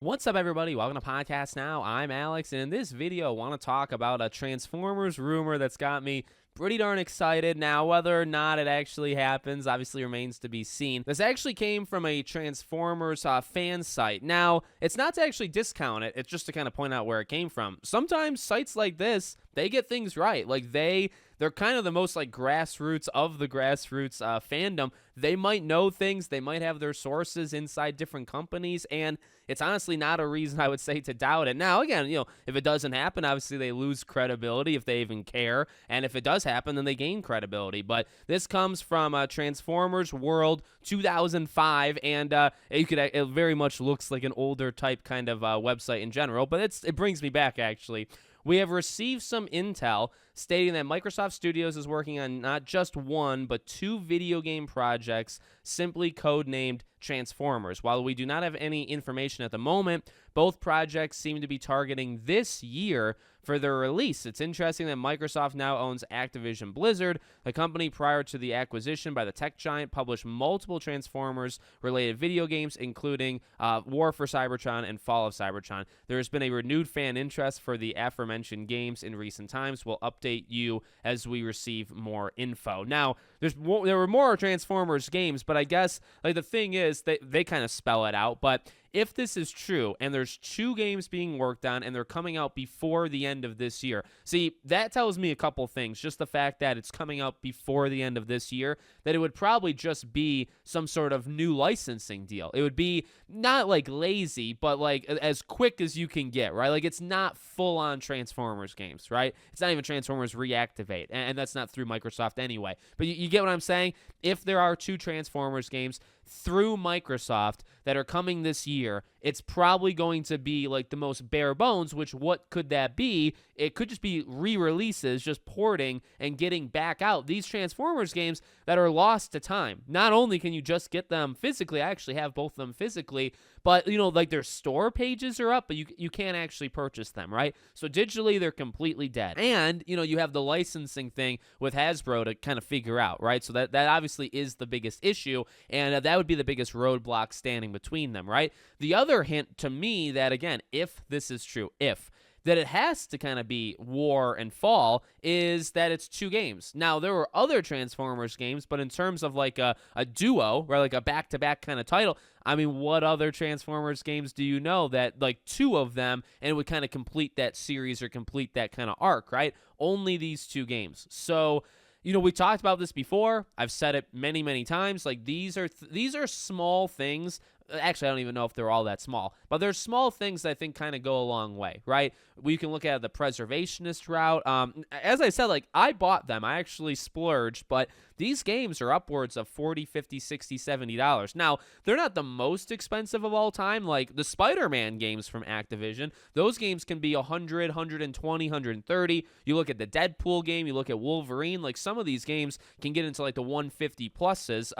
What's up, everybody? Welcome to Podcast Now. I'm Alex, and in this video, I want to talk about a Transformers rumor that's got me pretty darn excited. Now, whether or not it actually happens obviously remains to be seen. This actually came from a Transformers fan site. Now, it's not to actually discount it, it's just to kind of point out where it came from. Sometimes sites like this, they get things right. Like, they're kind of the most like grassroots of the grassroots fandom. They might know things, they might have their sources inside different companies, and it's honestly not a reason I would say to doubt it. Now, again, if it doesn't happen, obviously they lose credibility if they even care, and if it does happen, then they gain credibility. But this comes from Transformers World 2005, and it very much looks like an older type kind of website in general, but it brings me back, actually. We have received some intel stating that Microsoft Studios is working on not just one, but two video game projects simply codenamed Transformers. While we do not have any information at the moment, both projects seem to be targeting this year for their release. It's interesting that Microsoft now owns Activision Blizzard. The company, prior to the acquisition by the tech giant, published multiple Transformers-related video games, including War for Cybertron and Fall of Cybertron. There has been a renewed fan interest for the aforementioned games in recent times. We'll update you as we receive more info. Now, there were more Transformers games, but I guess the thing is they kind of spell it out. But if this is true, and there's two games being worked on, and they're coming out before the end of this year, see, that tells me a couple things. Just the fact that it's coming out before the end of this year, that it would probably just be some sort of new licensing deal. It would be not like lazy, but like as quick as you can get, right? Like it's not full-on Transformers games, right? It's not even Transformers Reactivate, and that's not through Microsoft anyway. But you get what I'm saying? If there are two Transformers games through Microsoft that are coming this year, it's probably going to be like the most bare bones, which what could that be? It could just be re-releases, just porting and getting back out these Transformers games that are lost to time. Not only can you just get them physically, I actually have both of them physically, but like their store pages are up, but you can't actually purchase them, right? So digitally, they're completely dead. And you have the licensing thing with Hasbro to kind of figure out, right? So that obviously is the biggest issue, and that would be the biggest roadblock standing between them, right? The other hint to me that, again, if this is true, that it has to kind of be War and Fall is that it's two games. Now, there were other Transformers games, but in terms of like a duo, or like a back-to-back kind of title, I mean, what other Transformers games do you know that like two of them and it would kind of complete that series or complete that kind of arc, right? Only these two games. So, we talked about this before. I've said it many, many times. Like these are small things. Actually, I don't even know if they're all that small, but they're small things that I think kind of go a long way, right? We can look at the preservationist route. As I said, like I bought them. I actually splurged, but these games are upwards of $40, $50, $60, $70. Now, they're not the most expensive of all time. Like the Spider-Man games from Activision, those games can be $100, $120, $130. You look at the Deadpool game, you look at Wolverine, like some of these games can get into like the $150 pluses.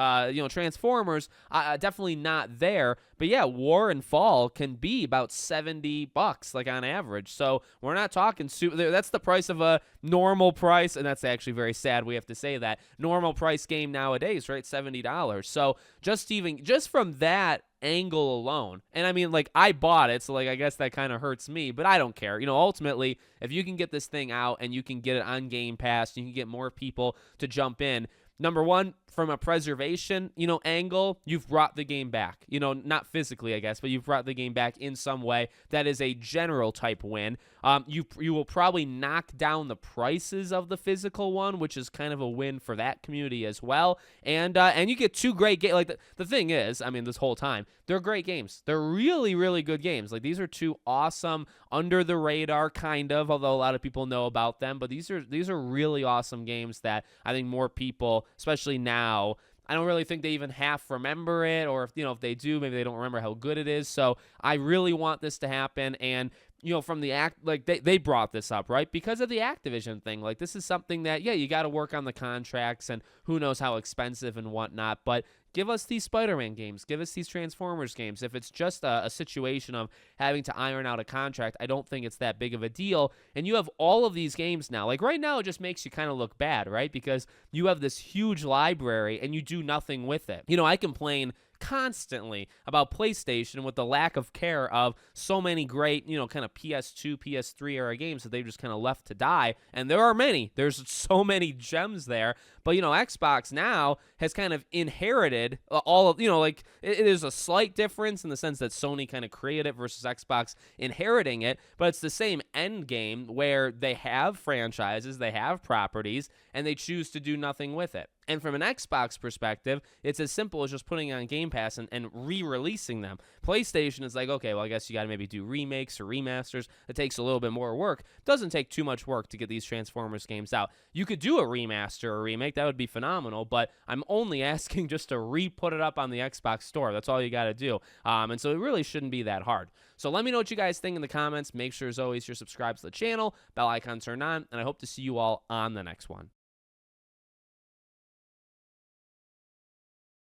Transformers, definitely not there. But yeah, War and Fall can be about $70 like on average. So we're not talking that's the price of a normal price, and that's actually very sad we have to say that. Normal price game nowadays, right? $70. So just from that angle alone, and I mean, like I bought it, so like I guess that kind of hurts me, but I don't care. Ultimately, if you can get this thing out and you can get it on Game Pass, you can get more people to jump in. Number one, from a preservation, angle, you've brought the game back. Not physically, I guess, but you've brought the game back in some way. That is a general type win. You will probably knock down the prices of the physical one, which is kind of a win for that community as well. And you get two great games. Like the thing is, I mean, this whole time, they're great games. They're really, really good games. Like these are two awesome, under the radar kind of, although a lot of people know about them. But these are really awesome games that I think more people, especially now, I don't really think they even half remember it, or if they do, maybe they don't remember how good it is. So I really want this to happen, and from the they brought this up, right? Because of the Activision thing. Like this is something that, yeah, you got to work on the contracts, and who knows how expensive and whatnot, but give us these Spider-Man games. Give us these Transformers games. If it's just a situation of having to iron out a contract, I don't think it's that big of a deal. And you have all of these games now. Like right now, it just makes you kind of look bad, right? Because you have this huge library and you do nothing with it. I complain constantly about PlayStation with the lack of care of so many great, kind of PS2, PS3 era games that they just kind of left to die. And there are many. There's so many gems there. But, Xbox now has kind of inherited all of, like, it is a slight difference in the sense that Sony kind of created it versus Xbox inheriting it. But it's the same end game where they have franchises, they have properties, and they choose to do nothing with it. And from an Xbox perspective, it's as simple as just putting it on Game Pass and re-releasing them. PlayStation is like, okay, well, I guess you got to maybe do remakes or remasters. It takes a little bit more work. Doesn't take too much work to get these Transformers games out. You could do a remaster or remake. That would be phenomenal, but I'm only asking just to re-put it up on the Xbox store. That's all you got to do. And so it really shouldn't be that hard. So let me know what you guys think in the comments. Make sure, as always, you're subscribed to the channel, bell icon turned on, and I hope to see you all on the next one.